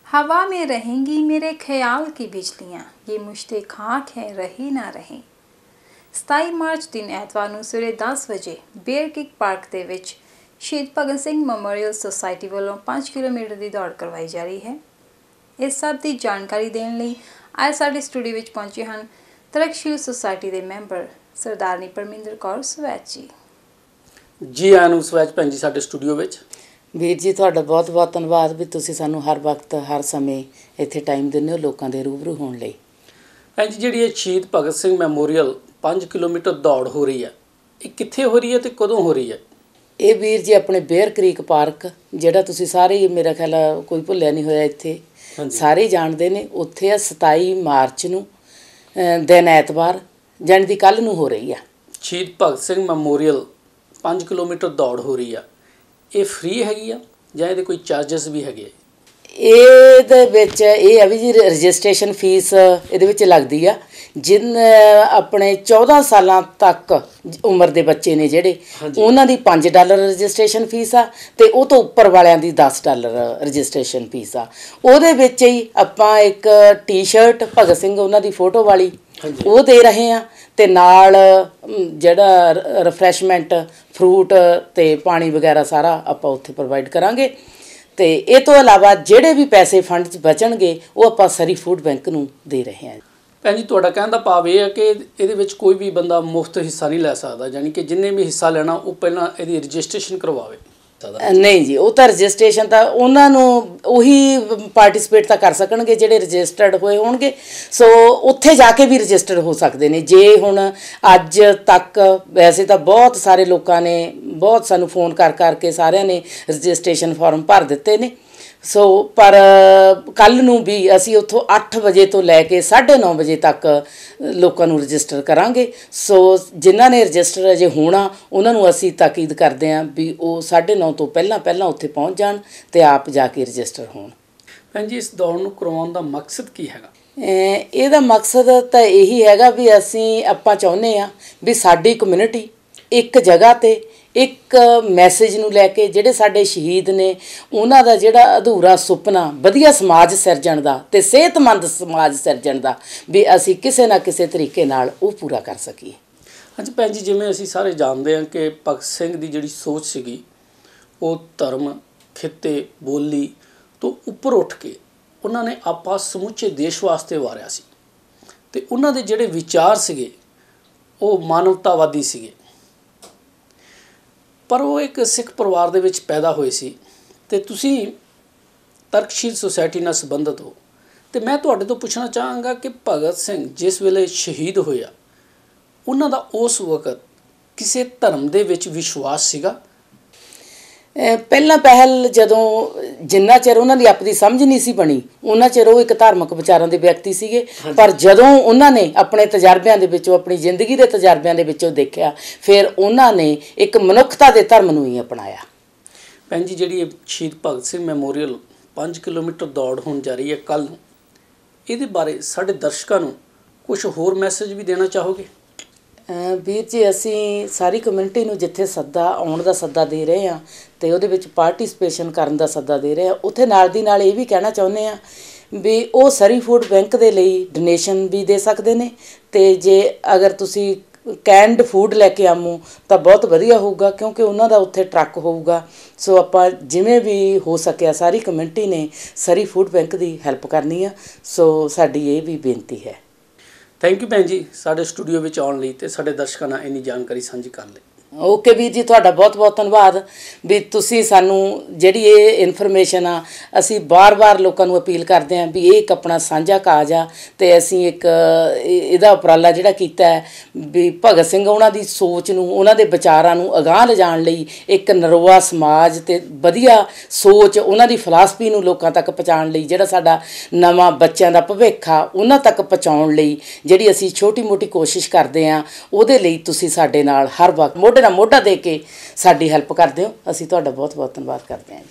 हवा में रहेंगी मेरे ख्याल की बिजलियाँ, ये मुश्ते खाक है रही ना रही। 27 ਮਾਰਚ ਦਿਨ ਐਤਵਾਰ ਨੂੰ ਸਵੇਰੇ 10 ਵਜੇ ਬੇਅਰ ਕ੍ਰੀਕ ਪਾਰਕ ਦੇ ਵਿੱਚ ਸ਼ਹੀਦ ਭਗਤ ਸਿੰਘ ਮੈਮੋਰੀਅਲ ਸੁਸਾਇਟੀ ਵੱਲੋਂ 5 ਕਿਲੋਮੀਟਰ ਦੀ ਦੌੜ ਕਰਵਾਈ ਜਾ ਰਹੀ ਹੈ। ਇਸ ਸਭ ਦੀ ਜਾਣਕਾਰੀ ਦੇਣ ਲਈ ਅੱਜ ਸਾਡੇ ਸਟੂਡੀਓ ਵਿੱਚ ਪਹੁੰਚੇ ਹਨ ਤਰਕਸ਼ੀਲ ਸੁਸਾਇਟੀ ਦੇ ਮੈਂਬਰ ਸਰਦਾਰਨੀ ਪਰਮਿੰਦਰ ਕੌਰ ਸਵੈਚ ਜੀ। ਜੀ ਆਇਆਂ ਨੂੰ ਸਵੈਚ ਭੈਣ ਜੀ ਸਾਡੇ ਸਟੂਡੀਓ ਵਿੱਚ। ਵੀਰ ਜੀ ਤੁਹਾਡਾ ਬਹੁਤ ਬਹੁਤ ਧੰਨਵਾਦ ਵੀ ਤੁਸੀਂ ਸਾਨੂੰ ਹਰ ਵਕਤ ਹਰ ਸਮੇਂ ਇੱਥੇ ਟਾਈਮ ਦਿੰਦੇ ਹੋ ਲੋਕਾਂ ਦੇ ਰੂਬਰੂ ਹੋਣ ਲਈ। ਭੈਣ ਜੀ ਜਿਹੜੀ ਇਹ ਸ਼ਹੀਦ ਭਗਤ ਸਿੰਘ ਮੈਮੋਰੀਅਲ 5 ਕਿਲੋਮੀਟਰ ਦੌੜ ਹੋ ਰਹੀ ਹੈ, ਇਹ ਕਿੱਥੇ ਹੋ ਰਹੀ ਹੈ ਤੇ ਕਦੋਂ ਹੋ ਰਹੀ ਹੈ? ਇਹ ਵੀਰ ਜੀ ਆਪਣੇ ਬੇਅਰ ਕ੍ਰੀਕ ਪਾਰਕ, ਜਿਹੜਾ ਤੁਸੀਂ ਸਾਰੇ ਹੀ ਮੇਰਾ ਖਿਆਲ ਕੋਈ ਭੁੱਲਿਆ ਨਹੀਂ ਹੋਇਆ, ਇੱਥੇ ਸਾਰੇ ਹੀ ਜਾਣਦੇ ਨੇ। ਉੱਥੇ ਆ 27 ਮਾਰਚ ਨੂੰ ਦਿਨ ਐਤਵਾਰ ਜਾਣੀ ਦੀ ਕੱਲ੍ਹ ਨੂੰ ਹੋ ਰਹੀ ਆ। ਸ਼ਹੀਦ ਭਗਤ ਸਿੰਘ ਮੈਮੋਰੀਅਲ 5 ਕਿਲੋਮੀਟਰ ਦੌੜ ਹੋ ਰਹੀ ਆ, ਇਹ ਫ੍ਰੀ ਹੈਗੀ ਆ ਜਾਂ ਇਹਦੇ ਕੋਈ ਚਾਰਜਸ ਵੀ ਹੈਗੇ? ਇਹਦੇ ਵਿੱਚ ਇਹ ਆ ਵੀ ਜੀ ਰਜਿਸਟ੍ਰੇਸ਼ਨ ਫੀਸ ਇਹਦੇ ਵਿੱਚ ਲੱਗਦੀ ਆ। ਆਪਣੇ 14 ਸਾਲਾਂ ਤੱਕ ਉਮਰ ਦੇ ਬੱਚੇ ਨੇ ਜਿਹੜੇ, ਉਹਨਾਂ ਦੀ $5 ਰਜਿਸਟ੍ਰੇਸ਼ਨ ਫੀਸ ਆ ਅਤੇ ਉਹ ਤੋਂ ਉੱਪਰ ਵਾਲਿਆਂ ਦੀ $10 ਰਜਿਸਟ੍ਰੇਸ਼ਨ ਫੀਸ ਆ। ਉਹਦੇ ਵਿੱਚ ਹੀ ਆਪਾਂ ਇੱਕ ਟੀ-ਸ਼ਰਟ ਭਗਤ ਸਿੰਘ ਉਹਨਾਂ ਦੀ ਫੋਟੋ ਵਾਲੀ ਉਹ ਦੇ ਰਹੇ ਹਾਂ ਅਤੇ ਨਾਲ ਜਿਹੜਾ ਰਿਫਰੈਸ਼ਮੈਂਟ ਫਰੂਟ ਅਤੇ ਪਾਣੀ ਵਗੈਰਾ ਸਾਰਾ ਆਪਾਂ ਉੱਥੇ ਪ੍ਰੋਵਾਈਡ ਕਰਾਂਗੇ। ਅਤੇ ਇਹ ਤੋਂ ਇਲਾਵਾ ਜਿਹੜੇ ਵੀ ਪੈਸੇ ਫੰਡ 'ਚ ਬਚਣਗੇ ਉਹ ਆਪਾਂ ਸਰੀ ਫੂਡ ਬੈਂਕ ਨੂੰ ਦੇ ਰਹੇ ਹਾਂ। ਭੈਣ ਜੀ ਤੁਹਾਡਾ ਕਹਿਣ ਦਾ ਭਾਵ ਇਹ ਹੈ ਕਿ ਇਹਦੇ ਵਿੱਚ ਕੋਈ ਵੀ ਬੰਦਾ ਮੁਫਤ ਹਿੱਸਾ ਨਹੀਂ ਲੈ ਸਕਦਾ, ਯਾਨੀ ਕਿ ਜਿੰਨੇ ਵੀ ਹਿੱਸਾ ਲੈਣਾ ਉਹ ਪਹਿਲਾਂ ਇਹਦੀ ਰਜਿਸਟ੍ਰੇਸ਼ਨ ਕਰਵਾਵੇ? ਨਹੀਂ ਜੀ, ਉਹ ਤਾਂ ਰਜਿਸਟ੍ਰੇਸ਼ਨ ਤਾਂ ਉਹਨਾਂ ਨੂੰ ਉਹੀ ਪਾਰਟੀਸਪੇਟ ਤਾਂ ਕਰ ਸਕਣਗੇ ਜਿਹੜੇ ਰਜਿਸਟਰਡ ਹੋਏ ਹੋਣਗੇ। ਸੋ ਉੱਥੇ ਜਾ ਕੇ ਵੀ ਰਜਿਸਟਰ ਹੋ ਸਕਦੇ ਨੇ। ਜੇ ਹੁਣ ਅੱਜ ਤੱਕ ਵੈਸੇ ਤਾਂ ਬਹੁਤ ਸਾਰੇ ਲੋਕਾਂ ਨੇ ਬਹੁਤ ਸਾਨੂੰ ਫੋਨ ਕਰ ਕਰਕੇ ਸਾਰਿਆਂ ਨੇ ਰਜਿਸਟ੍ਰੇਸ਼ਨ ਫਾਰਮ ਭਰ ਦਿੱਤੇ ਨੇ। ਸੋ ਪਰ ਕੱਲ੍ਹ ਨੂੰ ਵੀ ਅਸੀਂ ਉੱਥੋਂ 8 ਵਜੇ ਤੋਂ ਲੈ ਕੇ 9:30 ਵਜੇ ਤੱਕ ਲੋਕਾਂ ਨੂੰ ਰਜਿਸਟਰ ਕਰਾਂਗੇ। ਸੋ ਜਿਨ੍ਹਾਂ ਨੇ ਰਜਿਸਟਰ ਅਜੇ ਹੋਣਾ ਉਹਨਾਂ ਨੂੰ ਅਸੀਂ ਤਾਕੀਦ ਕਰਦੇ ਹਾਂ ਵੀ ਉਹ 9:30 ਤੋਂ ਪਹਿਲਾਂ ਉੱਥੇ ਪਹੁੰਚ ਜਾਣ ਅਤੇ ਆਪ ਜਾ ਕੇ ਰਜਿਸਟਰ ਹੋਣ। ਭੈਣ ਜੀ ਇਸ ਦੌੜ ਨੂੰ ਕਰਵਾਉਣ ਦਾ ਮਕਸਦ ਕੀ ਹੈਗਾ? ਇਹਦਾ ਮਕਸਦ ਤਾਂ ਇਹੀ ਹੈਗਾ ਵੀ ਆਪਾਂ ਚਾਹੁੰਦੇ ਹਾਂ ਵੀ ਸਾਡੀ ਕਮਿਊਨਿਟੀ ਇੱਕ ਜਗ੍ਹਾ 'ਤੇ ਇੱਕ ਮੈਸੇਜ ਨੂੰ ਲੈ ਕੇ ਜਿਹੜੇ ਸਾਡੇ ਸ਼ਹੀਦ ਨੇ ਉਹਨਾਂ ਦਾ ਜਿਹੜਾ ਅਧੂਰਾ ਸੁਪਨਾ ਵਧੀਆ ਸਮਾਜ ਸਿਰਜਣ ਦਾ ਅਤੇ ਸਿਹਤਮੰਦ ਸਮਾਜ ਸਿਰਜਣ ਦਾ ਵੀ ਅਸੀਂ ਕਿਸੇ ਨਾ ਕਿਸੇ ਤਰੀਕੇ ਨਾਲ ਉਹ ਪੂਰਾ ਕਰ ਸਕੀਏ। ਹਾਂਜੀ ਭੈਣ ਜੀ, ਜਿਵੇਂ ਅਸੀਂ ਸਾਰੇ ਜਾਣਦੇ ਹਾਂ ਕਿ ਭਗਤ ਸਿੰਘ ਦੀ ਜਿਹੜੀ ਸੋਚ ਸੀਗੀ ਉਹ ਧਰਮ, ਖਿੱਤੇ, ਬੋਲੀ ਤੋਂ ਉੱਪਰ ਉੱਠ ਕੇ ਉਹਨਾਂ ਨੇ ਆਪਾਂ ਸਮੁੱਚੇ ਦੇਸ਼ ਵਾਸਤੇ ਵਾਰਿਆ ਸੀ ਅਤੇ ਉਹਨਾਂ ਦੇ ਜਿਹੜੇ ਵਿਚਾਰ ਸੀਗੇ ਉਹ ਮਾਨਵਤਾਵਾਦੀ ਸੀਗੇ। ਪਰ ਉਹ ਇੱਕ ਸਿੱਖ ਪਰਿਵਾਰ ਦੇ ਵਿੱਚ ਪੈਦਾ ਹੋਏ ਸੀ ਅਤੇ ਤੁਸੀਂ ਤਰਕਸ਼ੀਲ ਸੁਸਾਇਟੀ ਨਾਲ ਸੰਬੰਧਿਤ ਹੋ ਅਤੇ ਮੈਂ ਤੁਹਾਡੇ ਤੋਂ ਪੁੱਛਣਾ ਚਾਹਾਂਗਾ ਕਿ ਭਗਤ ਸਿੰਘ ਜਿਸ ਵੇਲੇ ਸ਼ਹੀਦ ਹੋਇਆ ਉਹਨਾਂ ਦਾ ਉਸ ਵਕਤ ਕਿਸੇ ਧਰਮ ਦੇ ਵਿੱਚ ਵਿਸ਼ਵਾਸ ਸੀਗਾ? ਪਹਿਲਾਂ ਪਹਿਲ ਜਦੋਂ ਜਿੰਨਾ ਚਿਰ ਉਹਨਾਂ ਦੀ ਆਪਣੀ ਸਮਝ ਨਹੀਂ ਸੀ ਬਣੀ ਉਹਨਾਂ ਚਿਰ ਉਹ ਇੱਕ ਧਾਰਮਿਕ ਵਿਚਾਰਾਂ ਦੇ ਵਿਅਕਤੀ ਸੀਗੇ। ਪਰ ਜਦੋਂ ਉਹਨਾਂ ਨੇ ਆਪਣੇ ਤਜਰਬਿਆਂ ਦੇ ਵਿੱਚੋਂ ਆਪਣੀ ਜ਼ਿੰਦਗੀ ਦੇ ਤਜਰਬਿਆਂ ਦੇ ਵਿੱਚੋਂ ਦੇਖਿਆ ਫਿਰ ਉਹਨਾਂ ਨੇ ਇੱਕ ਮਨੁੱਖਤਾ ਦੇ ਧਰਮ ਨੂੰ ਹੀ ਅਪਣਾਇਆ। ਭੈਣ ਜੀ ਜਿਹੜੀ ਇਹ ਸ਼ਹੀਦ ਭਗਤ ਸਿੰਘ ਮੈਮੋਰੀਅਲ 5 ਕਿਲੋਮੀਟਰ ਦੌੜ ਹੋਣ ਜਾ ਰਹੀ ਹੈ ਕੱਲ੍ਹ ਨੂੰ, ਇਹਦੇ ਬਾਰੇ ਸਾਡੇ ਦਰਸ਼ਕਾਂ ਨੂੰ ਕੁਝ ਹੋਰ ਮੈਸੇਜ ਵੀ ਦੇਣਾ ਚਾਹੋਗੇ? ਵੀਰ ਜੀ ਅਸੀਂ ਸਾਰੀ ਕਮਿਊਨਿਟੀ ਨੂੰ ਜਿੱਥੇ ਆਉਣ ਦਾ ਸੱਦਾ ਦੇ ਰਹੇ ਹਾਂ ਅਤੇ ਉਹਦੇ ਵਿੱਚ ਪਾਰਟੀਸਪੇਸ਼ਨ ਕਰਨ ਦਾ ਸੱਦਾ ਦੇ ਰਹੇ ਹਾਂ, ਉੱਥੇ ਨਾਲ ਦੀ ਨਾਲ ਇਹ ਵੀ ਕਹਿਣਾ ਚਾਹੁੰਦੇ ਹਾਂ ਵੀ ਉਹ ਸਰੀ ਫੂਡ ਬੈਂਕ ਦੇ ਲਈ ਡੋਨੇਸ਼ਨ ਵੀ ਦੇ ਸਕਦੇ ਨੇ ਅਤੇ ਜੇ ਅਗਰ ਤੁਸੀਂ ਕੈਨਡ ਫੂਡ ਲੈ ਕੇ ਆਵੋ ਤਾਂ ਬਹੁਤ ਵਧੀਆ ਹੋਊਗਾ ਕਿਉਂਕਿ ਉਹਨਾਂ ਦਾ ਉੱਥੇ ਟਰੱਕ ਹੋਊਗਾ। ਸੋ ਆਪਾਂ ਜਿਵੇਂ ਵੀ ਹੋ ਸਕਿਆ ਸਾਰੀ ਕਮਿਊਨਿਟੀ ਨੇ ਸਰੀ ਫੂਡ ਬੈਂਕ ਦੀ ਹੈਲਪ ਕਰਨੀ ਆ। ਸੋ ਸਾਡੀ ਇਹ ਵੀ ਬੇਨਤੀ ਹੈ। ਥੈਂਕ ਯੂ ਭੈਣ ਜੀ ਸਾਡੇ ਸਟੂਡੀਓ ਵਿੱਚ ਆਉਣ ਲਈ ਅਤੇ ਸਾਡੇ ਦਰਸ਼ਕਾਂ ਨਾਲ ਇੰਨੀ ਜਾਣਕਾਰੀ ਸਾਂਝੀ ਕਰਨ ਲਈ। ਓਕੇ ਵੀਰ ਜੀ, ਤੁਹਾਡਾ ਬਹੁਤ ਬਹੁਤ ਧੰਨਵਾਦ ਵੀ ਤੁਸੀਂ ਸਾਨੂੰ ਜਿਹੜੀ ਇਹ ਇਨਫੋਰਮੇਸ਼ਨ ਆ, ਅਸੀਂ ਵਾਰ-ਵਾਰ ਲੋਕਾਂ ਨੂੰ ਅਪੀਲ ਕਰਦੇ ਹਾਂ ਵੀ ਇਹ ਇੱਕ ਆਪਣਾ ਸਾਂਝਾ ਕਾਜ ਆ ਅਤੇ ਅਸੀਂ ਇੱਕ ਇਹਦਾ ਉਪਰਾਲਾ ਜਿਹੜਾ ਕੀਤਾ ਹੈ ਵੀ ਭਗਤ ਸਿੰਘ ਉਹਨਾਂ ਦੀ ਸੋਚ ਨੂੰ ਉਹਨਾਂ ਦੇ ਵਿਚਾਰਾਂ ਨੂੰ ਅਗਾਂਹ ਲਿਜਾਣ ਲਈ ਇੱਕ ਨਰੋਆ ਸਮਾਜ ਅਤੇ ਵਧੀਆ ਸੋਚ ਉਹਨਾਂ ਦੀ ਫਿਲਾਸਫੀ ਨੂੰ ਲੋਕਾਂ ਤੱਕ ਪਹੁੰਚਾਉਣ ਲਈ ਜਿਹੜਾ ਸਾਡਾ ਨਵਾਂ ਬੱਚਿਆਂ ਦਾ ਭਵਿੱਖ ਆ ਉਹਨਾਂ ਤੱਕ ਪਹੁੰਚਾਉਣ ਲਈ ਜਿਹੜੀ ਅਸੀਂ ਛੋਟੀ ਮੋਟੀ ਕੋਸ਼ਿਸ਼ ਕਰਦੇ ਹਾਂ ਉਹਦੇ ਲਈ ਤੁਸੀਂ ਸਾਡੇ ਨਾਲ ਹਰ ਵਕਤ ਮੋਢੇ ਨਾਲ ਮੋਢਾ ਦੇ ਕੇ ਸਾਡੀ ਹੈਲਪ ਕਰਦੇ ਹੋ। ਅਸੀਂ ਤੁਹਾਡਾ ਬਹੁਤ ਬਹੁਤ ਧੰਨਵਾਦ ਕਰਦੇ ਹਾਂ ਜੀ।